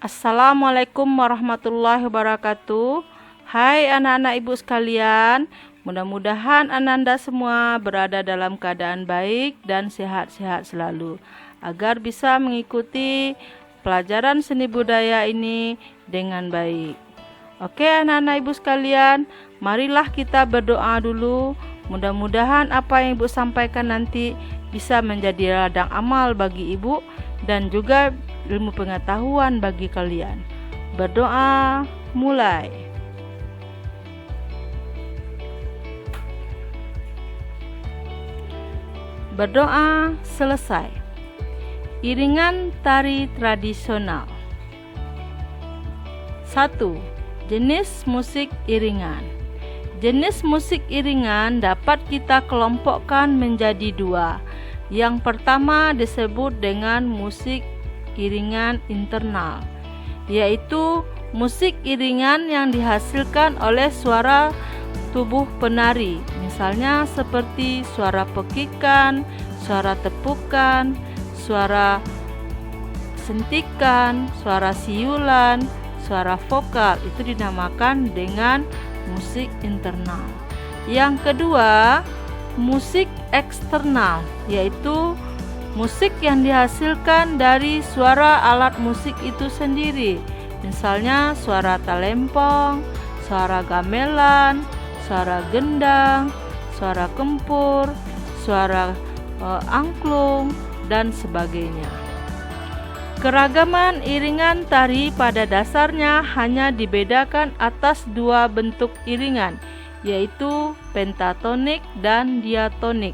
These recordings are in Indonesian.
Assalamualaikum warahmatullahi wabarakatuh. Hai anak-anak ibu sekalian, mudah-mudahan Ananda semua berada dalam keadaan baik dan sehat-sehat selalu, agar bisa mengikuti pelajaran seni budaya ini dengan baik. Oke anak-anak ibu sekalian, marilah kita berdoa dulu. Mudah-mudahan apa yang ibu sampaikan nanti bisa menjadi ladang amal bagi ibu dan juga ilmu pengetahuan bagi kalian. Berdoa mulai. Berdoa selesai. Iringan tari tradisional. 1. Jenis musik iringan. Jenis musik iringan dapat kita kelompokkan menjadi dua. Yang pertama disebut dengan musik iringan internal, yaitu musik iringan yang dihasilkan oleh suara tubuh penari, misalnya seperti suara pekikan, suara tepukan, suara sentikan, suara siulan, suara vokal. Itu dinamakan dengan musik internal. Yang kedua, musik eksternal, yaitu musik yang dihasilkan dari suara alat musik itu sendiri, misalnya suara talempong, suara gamelan, suara gendang, suara kempur, suara angklung, dan sebagainya. Keragaman iringan tari pada dasarnya hanya dibedakan atas dua bentuk iringan, yaitu pentatonik dan diatonik.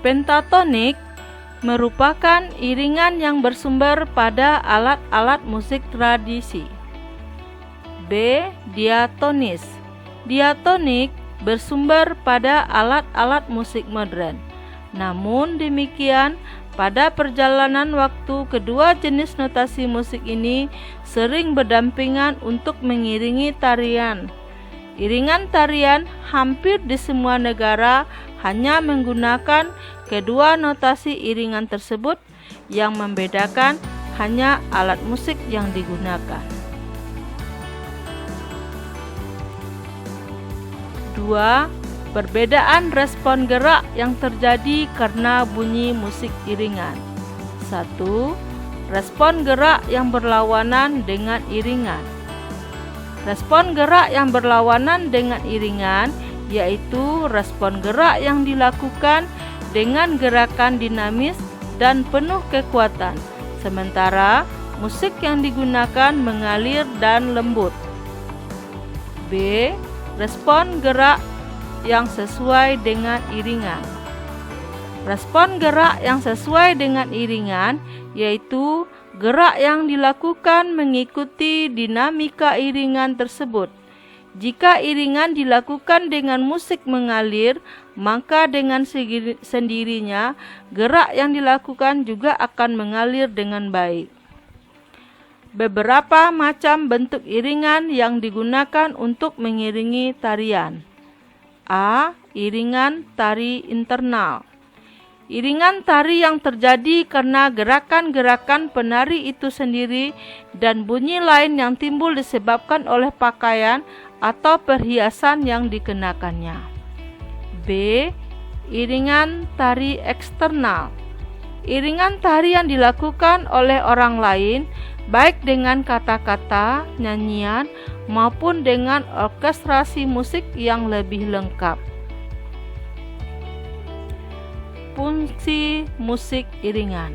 Pentatonik merupakan iringan yang bersumber pada alat-alat musik tradisi. B. Diatonis. Diatonik bersumber pada alat-alat musik modern. Namun demikian, pada perjalanan waktu kedua jenis notasi musik ini sering berdampingan untuk mengiringi tarian. Iringan tarian hampir di semua negara hanya menggunakan kedua notasi iringan tersebut, yang membedakan hanya alat musik yang digunakan. 2. Perbedaan respon gerak yang terjadi karena bunyi musik iringan. 1. Respon gerak yang berlawanan dengan iringan. Respon gerak yang berlawanan dengan iringan yaitu respon gerak yang dilakukan dengan gerakan dinamis dan penuh kekuatan, sementara musik yang digunakan mengalir dan lembut. B. Respon gerak yang sesuai dengan iringan. Respon gerak yang sesuai dengan iringan yaitu gerak yang dilakukan mengikuti dinamika iringan tersebut. Jika iringan dilakukan dengan musik mengalir, maka dengan sendirinya gerak yang dilakukan juga akan mengalir dengan baik. Beberapa macam bentuk iringan yang digunakan untuk mengiringi tarian. A. Iringan tari internal. Iringan tari yang terjadi karena gerakan-gerakan penari itu sendiri dan bunyi lain yang timbul disebabkan oleh pakaian atau perhiasan yang dikenakannya. B. Iringan tari eksternal. Iringan tari yang dilakukan oleh orang lain, baik dengan kata-kata, nyanyian, maupun dengan orkestrasi musik yang lebih lengkap. Fungsi musik iringan.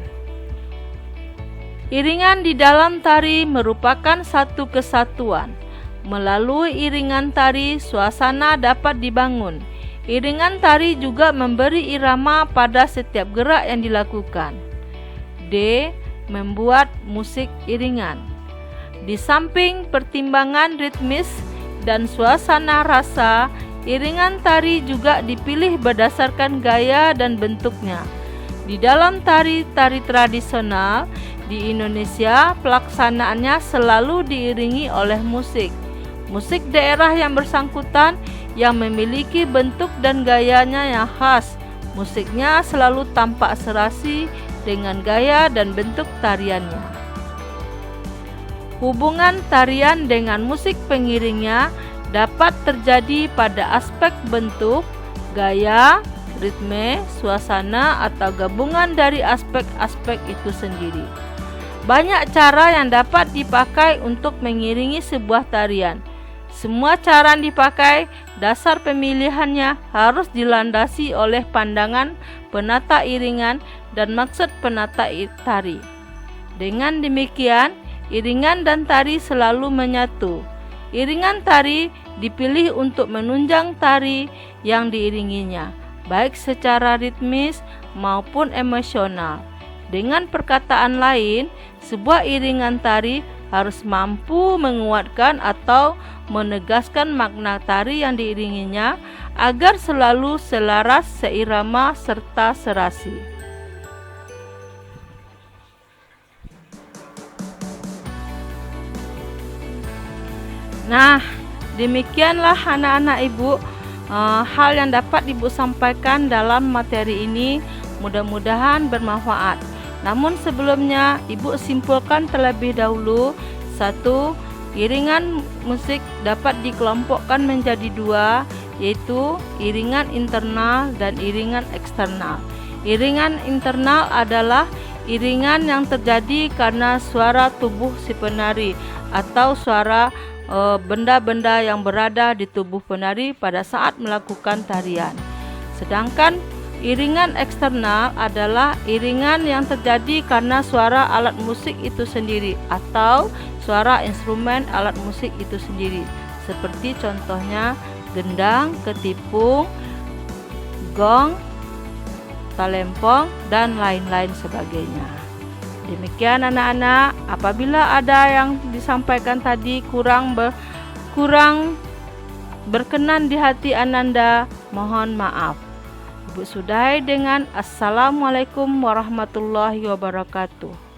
Iringan di dalam tari merupakan satu kesatuan. Melalui iringan tari, suasana dapat dibangun. Iringan tari juga memberi irama pada setiap gerak yang dilakukan. D. Membuat musik iringan. Di samping pertimbangan ritmis dan suasana rasa, iringan tari juga dipilih berdasarkan gaya dan bentuknya. Di dalam tari-tari tradisional di Indonesia, pelaksanaannya selalu diiringi oleh musik. Musik daerah yang bersangkutan yang memiliki bentuk dan gayanya yang khas. Musiknya selalu tampak serasi dengan gaya dan bentuk tariannya. Hubungan tarian dengan musik pengiringnya dapat terjadi pada aspek bentuk, gaya, ritme, suasana, atau gabungan dari aspek-aspek itu sendiri. Banyak cara yang dapat dipakai untuk mengiringi sebuah tarian. Semua cara yang dipakai, dasar pemilihannya harus dilandasi oleh pandangan penata iringan dan maksud penata tari. Dengan demikian, iringan dan tari selalu menyatu. Iringan tari dipilih untuk menunjang tari yang diiringinya, baik secara ritmis maupun emosional. Dengan perkataan lain, sebuah iringan tari harus mampu menguatkan atau menegaskan makna tari yang diiringinya agar selalu selaras, seirama, serta serasi. Nah, demikianlah anak-anak ibu hal yang dapat ibu sampaikan dalam materi ini, mudah-mudahan bermanfaat. Namun sebelumnya ibu simpulkan terlebih dahulu. 1. Iringan musik dapat dikelompokkan menjadi 2, yaitu iringan internal dan iringan eksternal. Iringan internal adalah iringan yang terjadi karena suara tubuh si penari atau suara benda-benda yang berada di tubuh penari pada saat melakukan tarian. Sedangkan iringan eksternal adalah iringan yang terjadi karena suara alat musik itu sendiri atau suara instrumen alat musik itu sendiri, seperti contohnya gendang, ketipung, gong, talempong, dan lain-lain sebagainya. Demikian anak-anak, apabila ada yang disampaikan tadi kurang berkenan di hati Ananda, mohon maaf. Ibu sudahi dengan Assalamualaikum warahmatullahi wabarakatuh.